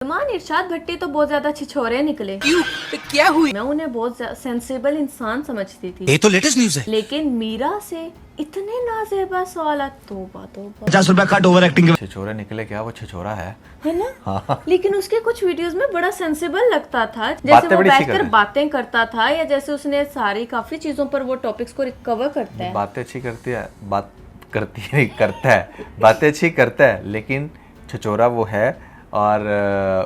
सलमान इरशाद भट्टी तो बहुत ज्यादा छिछोरे निकले। क्यों? क्या हुई? मैं उन्हें बहुत सेंसिबल इंसान समझती थी, ये तो लेटेस्ट न्यूज है। लेकिन मीरा से इतने नाजेबा सवाल, तौबा तौबा। 50 रुपया कट ओवर एक्टिंग के। छिछोरा निकले क्या? वो छिछोरा है ना? हाँ। लेकिन उसके कुछ वीडियोस में बड़ा सेंसिबल लगता था, जैसे बातें वो बड़ी अच्छी बैठकर करे। बातें करता था, या जैसे उसने सारी काफी चीजों पर वो टॉपिक्स को रिकवर करता है। बातें अच्छी करती है, बात करती है, करता है, बातें अच्छी करता है, लेकिन छिछोरा वो है और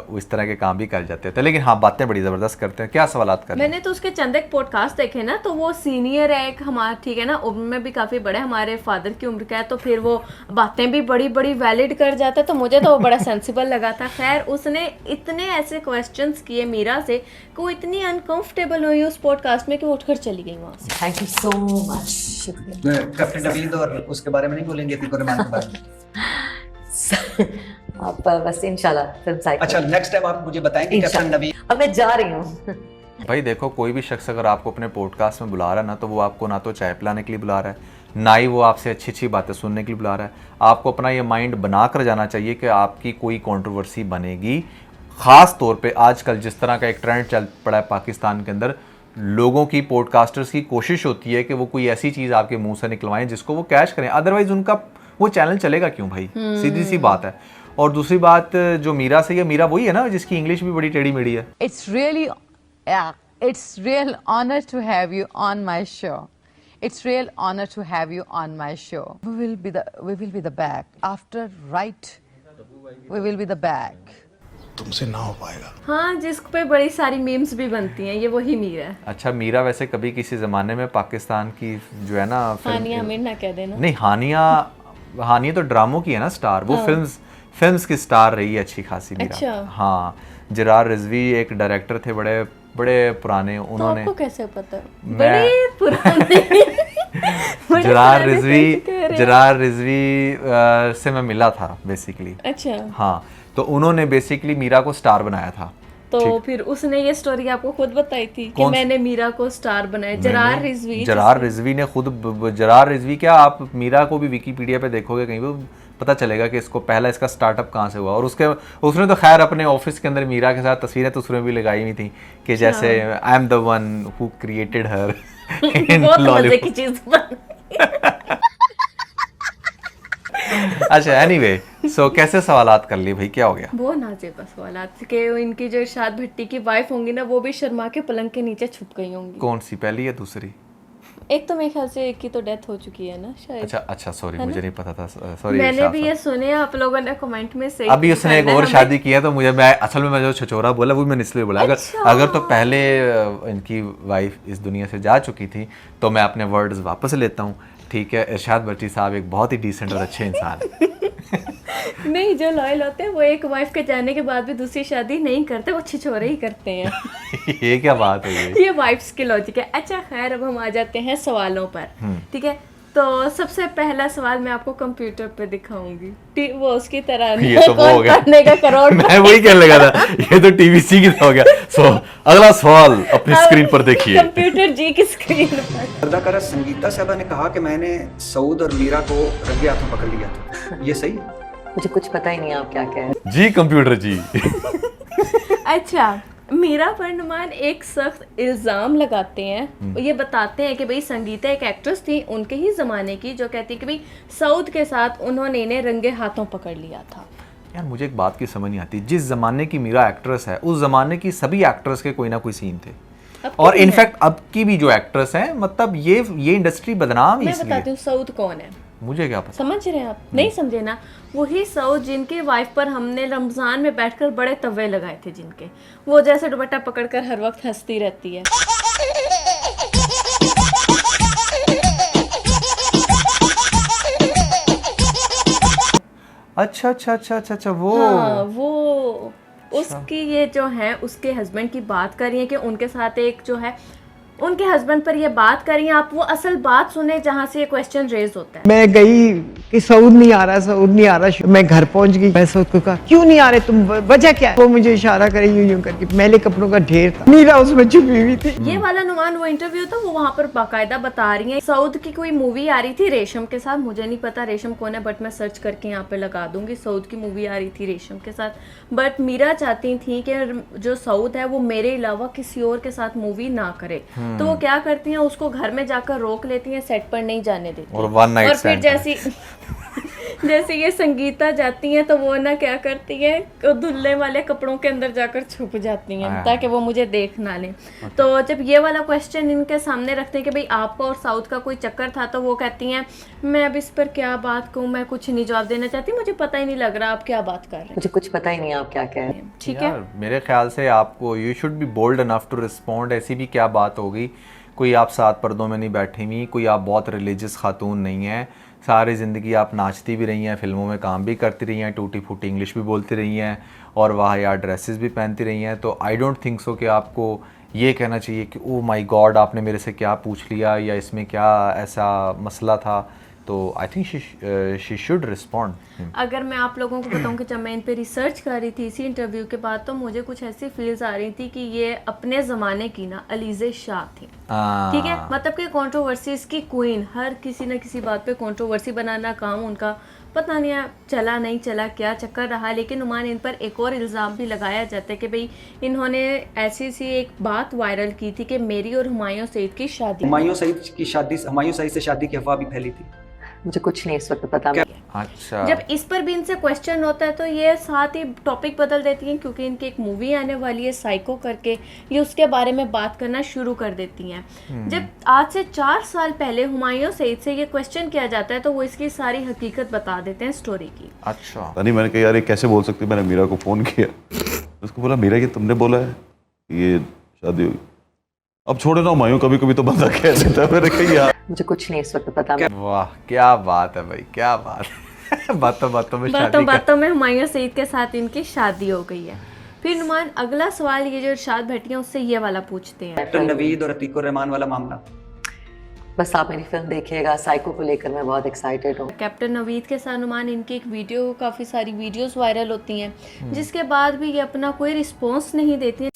वो इस तरह के काम भी कर जाते हैं। तो लेकिन हाँ, बातें बड़ी ज़बरदस्त करते हैं। क्या सवालात कर रहे हैं? मैंने तो उसके चंद एक पॉडकास्ट देखे ना, तो वो सीनियर है एक हमारा, ठीक है ना, उम्र में भी काफी बड़े, हमारे फादर की उम्र का है, तो फिर वो बातें भी बड़ी बड़ी वैलिड कर जाता है, तो मुझे तो वो बड़ा सेंसिबल लगा था। खैर, उसने इतने ऐसे क्वेश्चंस किए मीरा से कि वो इतनी अनकंफर्टेबल हुई उस पॉडकास्ट में कि वो उठकर चली गई वहां से। थैंक यू सो मच, शुक्रिया। कैप्टन नवीद और उसके बारे में नहीं बोलेंगे, तीको रहमान के बारे में। आप बस इंशाल्लाह फिल्म साइड। अच्छा, नेक्स्ट टाइम आप मुझे बताएंगे कैप्टन नवीद। अब मैं जा रही हूँ। भाई देखो, कोई भी शख्स अगर आपको अपने पॉडकास्ट में बुला रहा है ना, तो वो आपको ना तो चाय पिलाने के लिए बुला रहा है, ना ही वो आपसे अच्छी अच्छी बातें सुनने के लिए बुला रहा है। आपको अपना ये माइंड बना कर जाना चाहिए कि आपकी कोई कंट्रोवर्सी बनेगी। ख़ास तौर पे आजकल जिस तरह का एक ट्रेंड चल पड़ा है पाकिस्तान के अंदर, लोगों की, पॉडकास्टर्स की कोशिश होती है कि वो कोई ऐसी चीज़ आपके मुंह से निकलवाएं जिसको वो कैश करें, अदरवाइज उनका वो चैनल चलेगा क्यों भाई? सीधी सी बात है। और दूसरी बात, जो मीरा से, ये मीरा वही है ना जिसकी इंग्लिश भी बड़ी टेढ़ी मेढ़ी है। It's real honor to have you on my show. It's real honor to have you on my show. We will be the back. After we will be the back. तुमसे ना हो पाएगा। हाँ, जिस पे बड़ी सारी मीम्स भी बनती हैं, ये वही मीरा है। अच्छा, मीरा वैसे कभी किसी ज़माने में पाकिस्तान की जो है ना हानिया आमिर ना कह देना। नहीं, हानिया तो ड्रामों की है ना स्टार, वो फिल्म्स की स्टार रही है अच्छी खासी मीरा। अच्छा। हाँ, जरार रिजवी एक डायरेक्टर थे बड़े बड़े पुराने, तो उन्होंने आपको कैसे पता? मैं- बड़े पुराने बड़े जरार पुराने रिजवी कैसे कह रहे हैं? जरार रिजवी से मैं मिला था बेसिकली। अच्छा, हाँ, तो उन्होंने बेसिकली मीरा को स्टार बनाया था। तो फिर उसने ये स्टोरी आपको खुद बताई थी कि मैंने मीरा को स्टार बनाया? जरार रिजवी ने खुद, जरार रिजवी क्या, आप मीरा को भी विकीपीडिया पे देखोगे कहीं भी पता चलेगा कि इसका स्टार्टअप कहाँ से हुआ। और उसने तो खैर अपने ऑफिस के अंदर मीरा के साथ तस्वीरें भी लगाई हुई थी कि जैसे I am the one who created her इन बहुत मजे की लॉलीवुड। चीज बन। अच्छा, एनीवे, सो कैसे सवालात कर लिए भाई, क्या हो गया? वो नाजेबा सवालात के इनकी जो इरशाद भट्टी की वाइफ होंगी ना, वो भी शर्मा के पलंग के नीचे छुप गई होंगी। कौन सी, पहली या दूसरी? एक तो मेरे ख्याल से एक की तो डेथ हो चुकी है ना शायद। अच्छा, सॉरी, मुझे नहीं पता था, सॉरी। मैंने भी ये सुने, आप लोगों ने कमेंट में सही। अभी उसने एक और शादी की है, तो असल में मैं जो छिछोरा बोला वो मैंने इसलिए बोला। अगर तो पहले इनकी वाइफ इस दुनिया से जा चुकी थी तो मैं अपने वर्ड्स वापस लेता हूँ, ठीक है। इरशाद भट्टी साहब एक बहुत ही डिसेंट और अच्छे इंसान हैं। नहीं, जो लॉयल होते हैं वो एक वाइफ के जाने के बाद भी दूसरी शादी नहीं करते, वो छिछोरे ही करते हैं। ये क्या बात है ये? ये वाइफ्स की लॉजिक है। अच्छा खैर, अब हम आ जाते हैं सवालों पर, ठीक है। तो सबसे पहला सवाल मैं आपको कंप्यूटर पे दिखाऊंगी, वो उसकी तरह ये तो वो हो गया। करने का करोड़। मैं वही कहने लगा था, ये तो टीवीसी की हो गया। सो अगला सवाल अपनी स्क्रीन पर देखिए। कंप्यूटर जी की स्क्रीन पर। अदाकारा संगीता साहबा ने कहा कि मैंने सऊद और मीरा को रंगे हाथों पकड़ लिया था, ये सही है? मुझे कुछ पता ही नहीं आप क्या कह रहे हैं। जी कंप्यूटर जी। अच्छा, मीरा फरमान एक सख्त इल्ज़ाम लगाते हैं, ये बताते हैं कि भाई संगीता एक एक्ट्रेस थी उनके ही ज़माने की, जो कहती है कि भाई सऊद के साथ उन्होंने इन्हें रंगे हाथों पकड़ लिया था। यार मुझे एक बात की समझ नहीं आती, जिस जमाने की मीरा एक्ट्रेस है उस जमाने की सभी एक्ट्रेस के कोई ना कोई सीन थे, और इनफैक्ट अब की भी जो एक्ट्रेस हैं, मतलब ये इंडस्ट्री बदनाम है। मैं बताती हूँ सऊद कौन है। मुझे क्या पता? समझ रहे हैं आप? नहीं समझे ना? वही सऊद जिनके वाइफ पर हमने रमजान में बैठकर बड़े तवे लगाए थे, जिनके वो जैसे दुपट्टा पकड़कर हर वक्त हंसती रहती है। अच्छा, वो हाँ, वो उसकी ये जो है उसके हस्बैंड की बात कर रही है कि उनके साथ एक जो है उनके हस्बैंड पर ये बात कर रही हैं। आप वो असल बात सुने जहाँ से ये क्वेश्चन रेज होता है। मैं गई कि सऊद नहीं आ रहा। मैं घर पहुंच गई, मैं सऊद को कहा क्यों नहीं आ रहे तुम, वजह क्या है? वो मुझे इशारा करे यूं करके, मैले कपड़ों का ढेर था, मीरा उसमें छुपी हुई थी। ये वाला नुमान वो इंटरव्यू था, वो वहाँ पर बाकायदा बता रही है सऊद की कोई मूवी आ रही थी रेशम के साथ, मुझे नहीं पता रेशम कौन है, बट मैं सर्च करके यहाँ पे लगा दूंगी। सऊद की मूवी आ रही थी रेशम के साथ, बट मीरा चाहती थी कि जो सऊद है वो मेरे अलावा किसी और के साथ मूवी ना करे, तो वो क्या करती हैं, उसको घर में जाकर रोक लेती हैं, सेट पर नहीं जाने देती। और वन नाइट और फिर जैसी जैसे ये संगीता जाती हैं तो वो ना क्या करती हैं, धुलने वाले कपड़ों के अंदर जाकर छुप जाती हैं ताकि वो मुझे देख ना लें। तो जब ये वाला क्वेश्चन इनके सामने रखते हैं कि भाई आपका और साउथ का कोई चक्कर था, तो वो कहती हैं मैं अब इस पर क्या बात कहूँ, मैं कुछ नहीं जवाब देना चाहती, मुझे पता ही नहीं लग रहा आप क्या बात कर रहे हैं। मुझे कुछ पता ही नहीं आप क्या कह रहे हैं। ठीक है, मेरे ख्याल से आपको you should be bold enough to respond. ऐसी भी क्या बात होगी, कोई आप सात पर्दों में नहीं बैठी हुई, कोई आप बहुत रिलीजियस खातून नहीं है, सारी ज़िंदगी आप नाचती भी रही हैं, फिल्मों में काम भी करती रही हैं, टूटी फूटी इंग्लिश भी बोलती रही हैं और वाह यार ड्रेसेस भी पहनती रही हैं। तो आई डोंट थिंक सो कि आपको ये कहना चाहिए कि ओ माय गॉड आपने मेरे से क्या पूछ लिया या इसमें क्या ऐसा मसला था। तो I think she should respond. अगर मैं आप लोगों को बताऊं कि जब मैं इन पे रिसर्च कर रही थी इसी इंटरव्यू के बाद, तो मुझे कुछ ऐसी फील्स आ रही थी कि ये अपने ज़माने की ना अलीज़े शाह थी। ठीक है, मतलब कि कंट्रोवर्सीज की क्वीन, हर किसी न किसी बात पे कंट्रोवर्सी बनाना काम उनका, पता नहीं है चला नहीं चला क्या चक्कर रहा, लेकिन नुमान इन पर एक और इल्ज़ाम भी लगाया जाता है कि भाई इन्होंने ऐसी सी एक बात वायरल की थी कि मेरी और हुमायूं सईद की शादी, हुमायूं सईद से शादी की अफवाह भी फैली थी। मुझे कुछ नहीं इस वक्त पता। अच्छा, जब इस पर भी इनसे क्वेश्चन होता है तो ये साथ ही टॉपिक बदल देती हैं, क्योंकि इनकी एक मूवी आने वाली है साइको करके, ये उसके बारे में बात करना शुरू कर देती हैं। जब आज से 4 साल पहले हुमायूं सईद से ये क्वेश्चन किया जाता है तो वो इसकी सारी हकीकत बता देते हैं स्टोरी की। अच्छा, नहीं मैंने कहा यार ये कैसे बोल सकती, मैंने मीरा को फ़ोन किया, उसको बोला मीरा कि तुमने बोला है ये शादी हुई, अब छोड़े ना हुमायूं, कभी कभी तो बंदा कह देता है। मैंने कहा यार मुझे कुछ नहीं इस वक्त पता। वाह क्या बात है भाई, क्या बात है। बातों बातों में हुमायूं सईद के साथ इनकी शादी हो गई है। फिर नुमान अगला सवाल ये जो इरशाद भट्टी है उससे ये वाला पूछते हैं, कैप्टन नवीद और अतीकुर रहमान वाला मामला। बस आप मेरी फिल्म देखिएगा, साइको को लेकर मैं बहुत एक्साइटेड हूँ। कैप्टन नवीद के साथ नुमान इनकी एक वीडियो, काफ़ी सारी वीडियोस वायरल होती हैं, जिसके बाद भी ये अपना कोई रिस्पॉन्स नहीं देती हैं।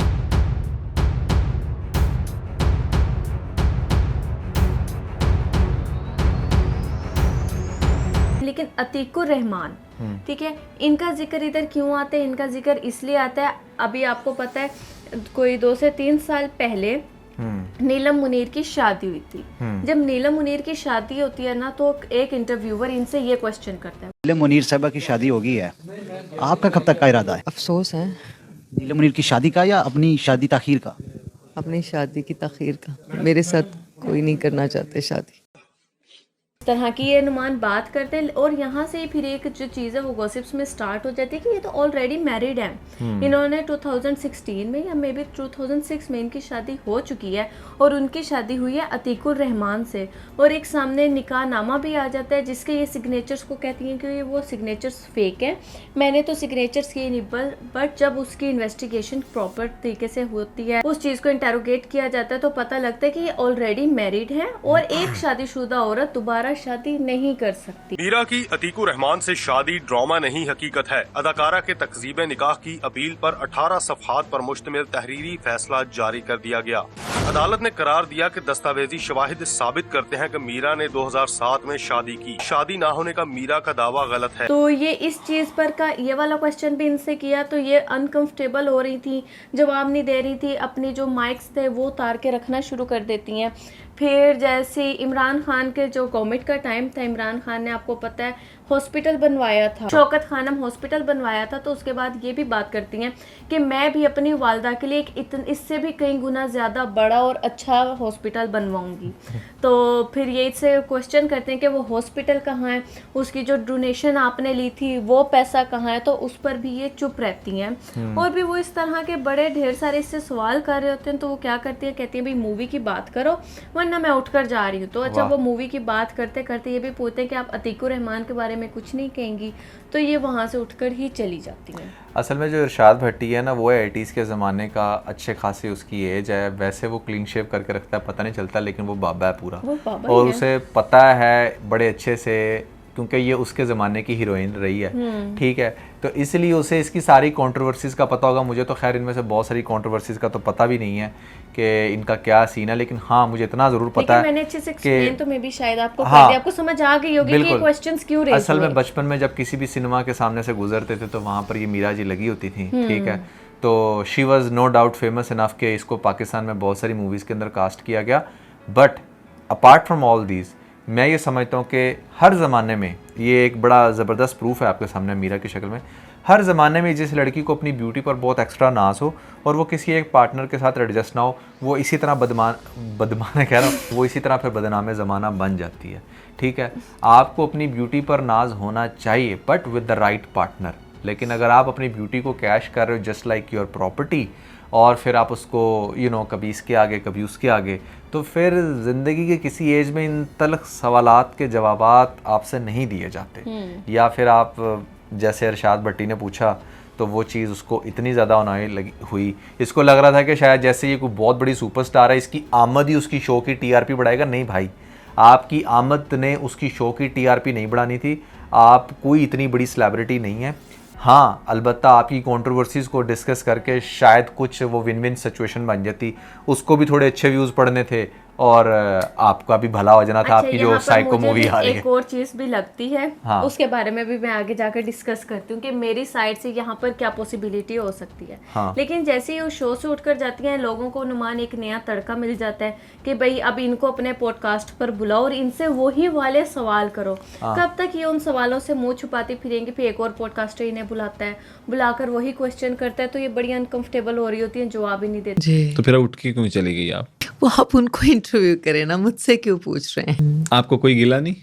लेकिन अतीकुर रहमान, ठीक है, इनका जिक्र इधर क्यों आता है? इनका जिक्र इसलिए आता है, अभी आपको पता है कोई 2 से 3 साल पहले नीलम मुनीर की शादी हुई थी। जब नीलम मुनीर की शादी होती है ना, तो एक इंटरव्यूअर इनसे ये क्वेश्चन करता है, नीलम मुनीर साहबा की शादी होगी है, आपका कब तक का इरादा है? अफसोस है नीलम मुनीर की शादी का या अपनी शादी ताखीर का? अपनी शादी की तखीर का। मेरे साथ कोई नहीं करना चाहते शादी। इस तरह की ये नुमान बात करते हैं। और यहाँ से फिर एक जो चीज़ है वो गॉसिप्स में स्टार्ट हो जाती है कि ये तो ऑलरेडी मैरिड हैं। इन्होंने 2016 में या मे बी 2006 में इनकी शादी हो चुकी है और उनकी शादी हुई है अतीकुर रहमान से, और एक सामने निकाहनामा भी आ जाता है जिसके ये सिग्नेचर्स को कहती हैं कि वो सिग्नेचर्स फेक हैं, मैंने तो सिग्नेचर्स किए नहीं। बट जब उसकी इन्वेस्टिगेशन प्रॉपर तरीके से होती है, उस चीज़ को इंटेरोगेट किया जाता है, तो पता लगता है कि ये ऑलरेडी मैरिड हैं और एक शादीशुदा औरत दोबारा शादी नहीं कर सकती। मीरा की अतीकुर रहमान से शादी ड्रामा नहीं हकीकत है। अदाकारा के तकजीब निकाह की अपील पर 18 सफ़हात पर मुश्तमिल तहरीरी फैसला जारी कर दिया गया। अदालत ने करार दिया कि दस्तावेजी शवाहिद साबित करते हैं कि मीरा ने 2007 में शादी की। शादी ना होने का मीरा का दावा गलत है। तो ये इस चीज पर का ये वाला क्वेश्चन भी इनसे किया तो ये अनकंफर्टेबल हो रही थी, जवाब नहीं दे रही थी, अपनी जो माइक्स थे वो उतार के रखना शुरू कर देती हैं। फिर जैसे इमरान खान के जो कोविड का टाइम था, इमरान खान ने आपको पता है हॉस्पिटल बनवाया था, शौकत खानम हॉस्पिटल बनवाया था, तो उसके बाद ये भी बात करती हैं कि मैं भी अपनी वालदा के लिए इससे भी कई गुना ज़्यादा बड़ा और अच्छा हॉस्पिटल बनवाऊंगी। तो फिर ये इससे क्वेश्चन करते हैं कि वो हॉस्पिटल कहाँ है, उसकी जो डोनेशन आपने ली थी वो पैसा कहाँ है, तो उस पर भी ये चुप रहती हैं। और भी वो इस तरह के बड़े ढेर सारे इससे सवाल कर रहे होते हैं, तो वो क्या करती हैं, कहती हैं भाई मूवी की बात करो वरना मैं उठकर जा रही हूँ। तो अच्छा वो मूवी की बात करते करते ये भी पूछते हैं कि आप अतीकुर रहमान के बारे में कुछ नहीं कहेंगी, तो ये वहाँ से उठकर ही चली जाती हैं। असल में जो इरशाद भट्टी है ना, वो 80s के ज़माने का, अच्छे खासी उसकी एज है, वैसे वो क्लीन शेव करके रखता है, पता नहीं चलता, लेकिन वो बाबा है पूरा, वो बाबा और है। उसे पता है बड़े अच्छे से क्योंकि ये उसके ज़माने की हीरोइन रही है, ठीक है, तो इसलिए उसे इसकी सारी कंट्रोवर्सीज़ का पता होगा। मुझे तो खैर इनमें से बहुत सारी कंट्रोवर्सीज़ का तो पता भी नहीं है कि इनका क्या सीन है, लेकिन हाँ मुझे इतना ज़रूर पता है मैंने अच्छे से एक्सप्लेन तो मैं भी शायद आपको कर हाँ, दिया, आपको समझ आ गई होगी कि ये क्वेश्चंस क्यों रेज हुए। असल में बचपन में जब किसी भी सिनेमा के सामने से गुजरते थे तो वहाँ पर ये मीरा जी लगी होती थी, ठीक है, तो she was no doubt famous enough कि इसको पाकिस्तान में बहुत सारी मूवीज़ के अंदर कास्ट किया गया। But apart from all these मैं ये समझता हूँ कि हर ज़माने में ये एक बड़ा ज़बरदस्त प्रूफ है आपके सामने मीरा की शक्ल में, हर ज़माने में जिस लड़की को अपनी ब्यूटी पर बहुत एक्स्ट्रा नाज हो और वो किसी एक पार्टनर के साथ एडजस्ट ना हो, वो इसी तरह बदमान कह रहा हूँ, वो इसी तरह फिर बदनामे ज़माना बन जाती है, ठीक है। आपको अपनी ब्यूटी पर नाज होना चाहिए but with the right partner. लेकिन अगर आप अपनी ब्यूटी को कैश कर रहे हो जस्ट लाइक योर प्रॉपर्टी और फिर आप उसको कभी इसके आगे कभी उसके आगे, तो फिर ज़िंदगी के किसी एज में इन तल्ख सवालात के जवाबात आपसे नहीं दिए जाते। या फिर आप जैसे अरशाद भट्टी ने पूछा तो वो चीज़ उसको इतनी ज़्यादा होने लगी हुई, इसको लग रहा था कि शायद जैसे ये कोई बहुत बड़ी सुपरस्टार है, इसकी आमद ही उसकी शो की टीआरपी बढ़ाएगा। नहीं भाई, आपकी आमद ने उसकी शो की टीआरपी नहीं बढ़ानी थी, आप कोई इतनी बड़ी सेलिब्रिटी नहीं है। हाँ अलबत्ता आपकी कंट्रोवर्सीज़ को डिस्कस करके शायद कुछ वो विन विन सिचुएशन बन जाती, उसको भी थोड़े अच्छे व्यूज़ पड़ने थे और आपका भी भला हो जाना था। आपकी जो साइको मूवी आ रही है, एक और चीज भी लगती है, हाँ, उसके बारे में भी मैं आगे जाकर डिस्कस करती हूँ कि मेरी साइड से यहाँ पर क्या पॉसिबिलिटी हो सकती है। हाँ, लेकिन जैसे ही वो शो से उठकर जाती हैं, लोगों को नुमान एक नया तड़का मिल जाता है कि भाई अब इनको अपने पॉडकास्ट पर बुलाओ और इनसे वही वाले सवाल करो। कब तक ये उन सवालों से मुंह छुपाती फिरेंगे, फिर एक और पॉडकास्टर इन्हें बुलाता है, बुलाकर वही क्वेश्चन करता है, तो ये बड़ी अनकंफर्टेबल हो रही होती है, जवाब ही नहीं देती। तो फिर उठ के क्यों चली गई आप? वो आप उनको इंटरव्यू करें ना, मुझसे क्यों पूछ रहे हैं? आपको कोई गिला नहीं?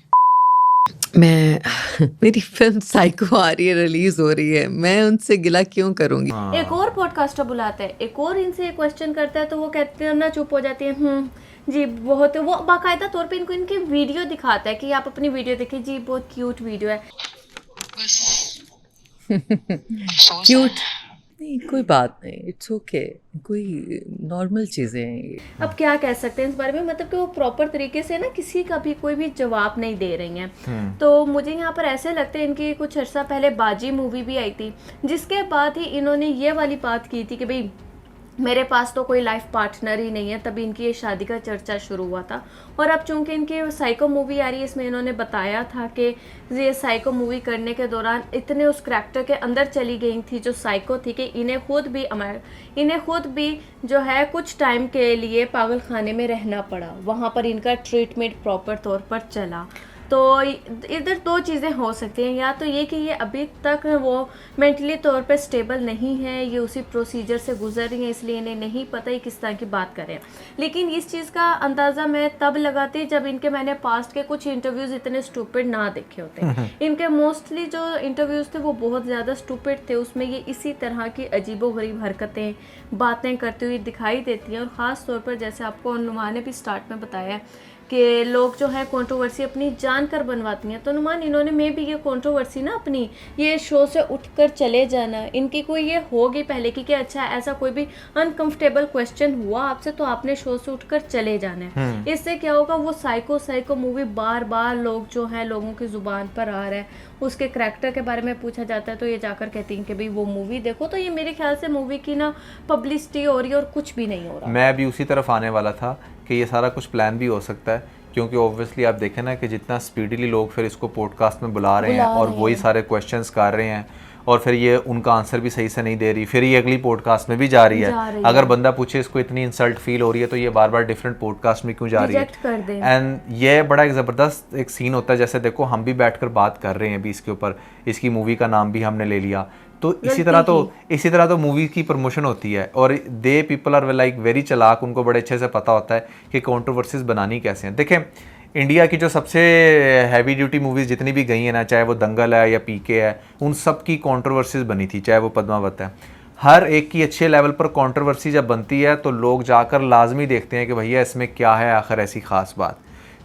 मेरी फिल्म साइको आ रही है, रिलीज हो रही है, मैं उनसे गिला क्यों करूंगी? एक और पॉडकास्टर बुलाता है, एक और इनसे क्वेश्चन करता है, तो वो कहते हैं ना, चुप हो जाती है, जी बहुत, वो बाकायदा तौर पे इनको इनकी वीडियो दिखाता है कि आप अपनी वीडियो देखिए जी, बहुत क्यूट वीडियो है। क्यूट नहीं, कोई बात नहीं, इट्स ओके, कोई नॉर्मल चीज़ें हैं ये। अब क्या कह सकते हैं इस बारे में, मतलब कि वो प्रॉपर तरीके से ना किसी का भी कोई भी जवाब नहीं दे रही हैं। तो मुझे यहाँ पर ऐसे लगता है, इनकी कुछ अर्सा पहले बाजी मूवी भी आई थी, जिसके बाद ही इन्होंने ये वाली बात की थी कि भाई मेरे पास तो कोई लाइफ पार्टनर ही नहीं है, तभी इनकी ये शादी का चर्चा शुरू हुआ था। और अब चूंकि इनकी साइको मूवी आ रही है, इसमें इन्होंने बताया था कि ये साइको मूवी करने के दौरान इतने उस करैक्टर के अंदर चली गई थी जो साइको थी कि इन्हें खुद भी जो है कुछ टाइम के लिए पागल खाने में रहना पड़ा, वहाँ पर इनका ट्रीटमेंट प्रॉपर तौर पर चला। तो इधर दो चीज़ें हो सकती हैं, या तो ये कि ये अभी तक वो मेंटली तौर पे स्टेबल नहीं है, ये उसी प्रोसीजर से गुजर रही हैं, इसलिए इन्हें नहीं पता ही किस तरह की बात करें। लेकिन इस चीज़ का अंदाज़ा मैं तब लगाती जब इनके मैंने पास्ट के कुछ इंटरव्यूज़ इतने स्टूपिड ना देखे होते। इनके मोस्टली जो इंटरव्यूज़ थे वो बहुत ज़्यादा स्टूपिड थे, उसमें ये इसी तरह की अजीबोगरीब हरकतें बातें करती हुई दिखाई देती हैं। और ख़ास तौर पर जैसे आपको नुमान ने भी स्टार्ट में बताया कि लोग जो है कंट्रोवर्सी अपनी जानकर बनवाती हैं, तो नुमान इन्होंने में भी ये कंट्रोवर्सी ना अपनी ये शो से उठकर चले जाना, इनकी कोई ये होगी पहले की कि अच्छा ऐसा कोई भी अनकंफर्टेबल क्वेश्चन हुआ आपसे तो आपने शो से उठकर चले जाना है। इससे क्या होगा, वो साइको मूवी बार बार लोग जो है लोगों की जुबान पर आ रहा है, उसके करैक्टर के बारे में पूछा जाता है तो ये जाकर कहती हैं कि भाई वो मूवी देखो। तो ये मेरे ख्याल से मूवी की ना पब्लिसिटी हो रही है और कुछ भी नहीं हो रहा। मैं भी उसी तरफ आने वाला था कि ये सारा कुछ प्लान भी हो सकता है, क्योंकि ऑब्वियसली आप देखें ना कि जितना स्पीडीली लोग फिर इसको पॉडकास्ट में बुला रहे हैं और वही सारे क्वेश्चंस कर रहे हैं और फिर ये उनका आंसर भी सही से नहीं दे रही, फिर ये अगली पॉडकास्ट में भी जा रही है। अगर बंदा पूछे इसको इतनी इंसल्ट फील हो रही है तो ये बार बार डिफरेंट पॉडकास्ट में क्यों जा रही है। एंड ये बड़ा एक ज़बरदस्त एक सीन होता है, जैसे देखो हम भी बैठकर बात कर रहे हैं अभी इसके ऊपर, इसकी मूवी का नाम भी हमने ले लिया, तो इसी तरह तो मूवी की प्रमोशन होती है और they people are like very चालाक, उनको बड़े अच्छे से पता होता है कि कंट्रोवर्सीज बनानी कैसे हैं। देखें इंडिया की जो सबसे हैवी ड्यूटी मूवीज़ जितनी भी गई हैं ना, चाहे वो दंगल है या पीके है, उन सब की कंट्रोवर्सीज बनी थी, चाहे वो पद्मावत है, हर एक की अच्छे लेवल पर कंट्रोवर्सी जब बनती है तो लोग जाकर लाजमी देखते हैं कि भैया इसमें क्या है आखिर ऐसी ख़ास बात।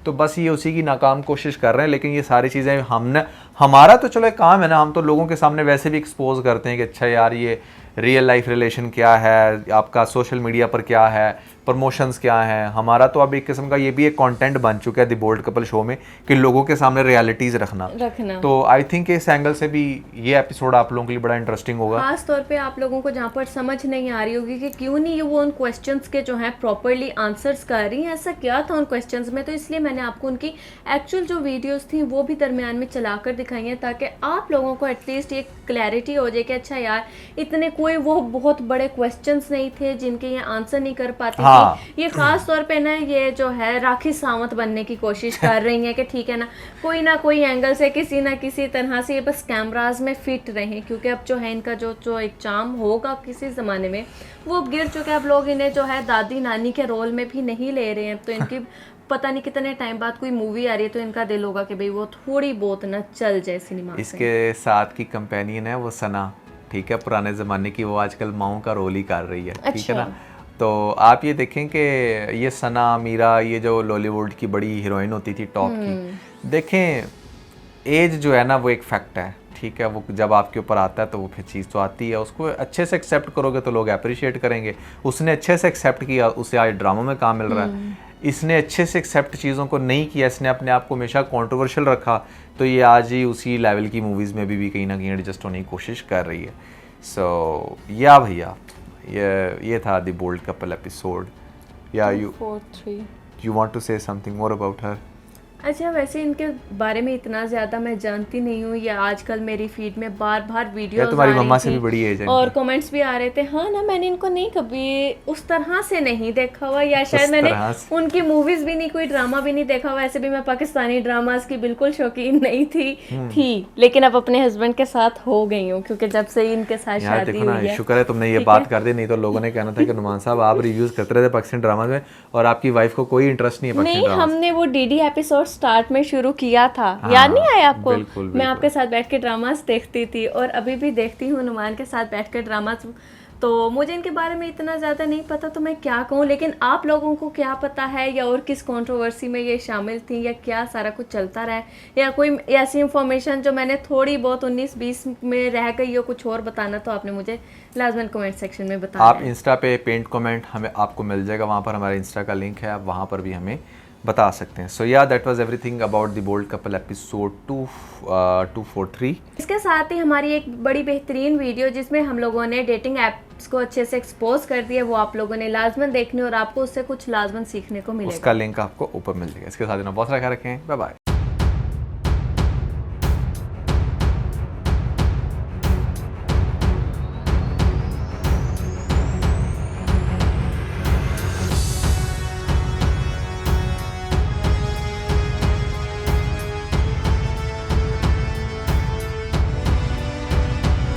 तो बस ये उसी की नाकाम कोशिश कर रहे हैं। लेकिन ये सारी चीज़ें हमारा तो चलो एक काम है ना, हम तो लोगों के सामने वैसे भी एक्सपोज करते हैं कि अच्छा यार ये रियल लाइफ रिलेशन क्या है, आपका सोशल मीडिया पर क्या है, प्रमोशंस क्या हैं। हमारा तो अब एक किस्म का ये भी एक कंटेंट बन चुका है द बोल्ड कपल शो में कि लोगों के सामने रियलिटीज़ रखना। तो आई थिंक इस एंगल से भी ये एपिसोड आप लोगों के लिए बड़ा इंटरेस्टिंग होगा, खास तौर पे आप लोगों को जहाँ पर समझ नहीं आ रही होगी कि क्यों नहीं वो उन क्वेश्चंस के जो हैं प्रॉपरली आंसर्स कर रही हैं, ऐसा क्या था उन क्वेश्चंस में। तो इसलिए मैंने आपको उनकी एक्चुअल जो वीडियोस थी वो भी दरमियान में चलाकर दिखाई हैं, ताकि आप लोगों को एटलीस्ट ये क्लैरिटी हो जाए कि अच्छा यार इतने कोई वो बहुत बड़े क्वेश्चंस नहीं थे जिनके ये आंसर नहीं कर पाती थी। ये खास तौर पे ना ये जो है राखी सावंत बनने की कोशिश कर रही हैं कि ठीक है ना कोई एंगल से किसी ना किसी तरह से ये बस कैमराज में फिट रहें, क्योंकि अब जो है इनका जो एक चार्म होगा किसी ज़माने में वो गिर चुका है। अब लोग इन्हें जो है दादी नानी के रोल में भी नहीं ले रहे हैं। तो इनकी पता नहीं कितने टाइम बाद कोई मूवी आ रही है तो इनका दिल होगा कि भाई वो थोड़ी बहुत ना चल जाए सिनेमा से। इसके साथ की कंपेनियन है वो सना, ठीक है, पुराने ज़माने की, वो आजकल माओ का रोल ही कर रही है, ठीक है ना। तो आप ये देखें कि ये सना मीरा, ये जो लॉलीवुड की बड़ी हीरोइन होती थी टॉप की, देखें एज जो है ना वो एक फैक्ट है, ठीक है। वो जब आपके ऊपर आता है तो वो फिर चीज़ तो आती है, उसको अच्छे से एक्सेप्ट करोगे तो लोग अप्रिशिएट करेंगे। उसने अच्छे से एक्सेप्ट किया, उसे आज ड्रामा में काम मिल रहा है। इसने अच्छे से एक्सेप्ट चीज़ों को नहीं किया, इसने अपने आप को हमेशा कंट्रोवर्शियल रखा, तो ये आज ही उसी लेवल की मूवीज़ में भी कहीं ना कहीं एडजस्ट होने की कोशिश कर रही है। सो या भैया ये था the bold couple episode. Yeah you want to say something more about her? अच्छा, वैसे इनके बारे में इतना ज़्यादा मैं जानती नहीं हूँ, या आजकल मेरी फीड में बार बार वीडियोस तुम्हारी मम्मा से भी बड़ी एज है और कमेंट्स भी आ रहे थे। हाँ ना, मैंने इनको नहीं कभी उस तरह से नहीं देखा हुआ, या शायद मैंने उनकी मूवीज भी नहीं, कोई ड्रामा भी नहीं देखा हुआ। ऐसे भी मैं पाकिस्तानी ड्रामास की बिल्कुल शौकीन नहीं थी, लेकिन अब अपने हस्बैंड के साथ हो गई हूँ, क्योंकि जब से इनके साथ शादी हुई है। शुक्र है तुमने ये बात कर दी, नहीं तो लोगों ने कहना था कि नुमान साहब आप रिव्यूज करते रहते पाकिस्तानी ड्रामा में और आपकी वाइफ को कोई इंटरेस्ट नहीं है पाकिस्तानी ड्रामा। हमने वो डीडी एपिसोड स्टार्ट में शुरू किया था, याद नहीं आया आपको? बिल्कुल। मैं आपके साथ बैठ के ड्रामास देखती थी और अभी भी देखती हूँ नुमान के साथ बैठ कर ड्रामास। तो मुझे इनके बारे में इतना ज़्यादा नहीं पता, तो मैं क्या कहूँ। लेकिन आप लोगों को क्या पता है, या और किस कंट्रोवर्सी में ये शामिल थी, या क्या सारा कुछ चलता रहा है, या कोई ऐसी इंफॉर्मेशन जो मैंने थोड़ी बहुत 19-20 में रह गई हो, कुछ और बताना, तो आपने मुझे लाजमन कमेंट सेक्शन में बताया। आप इंस्टा पे पेंट कमेंट हमें आपको मिल जाएगा, वहाँ पर हमारे इंस्टा का लिंक है, आप वहाँ पर भी हमें बता सकते हैं। So yeah that was everything about the bold couple episode 243। इसके साथ ही हमारी एक बड़ी बेहतरीन वीडियो जिसमें हम लोगों ने डेटिंग ऐप्स को अच्छे से एक्सपोज कर दिया, वो आप लोगों ने लाजमन देखनी और आपको उससे कुछ लाजमन सीखने को मिलेगा। उसका लिंक आपको ऊपर मिल जाएगा। इसके साथ बहुत सारा ख्याल रखें, बाय बाय।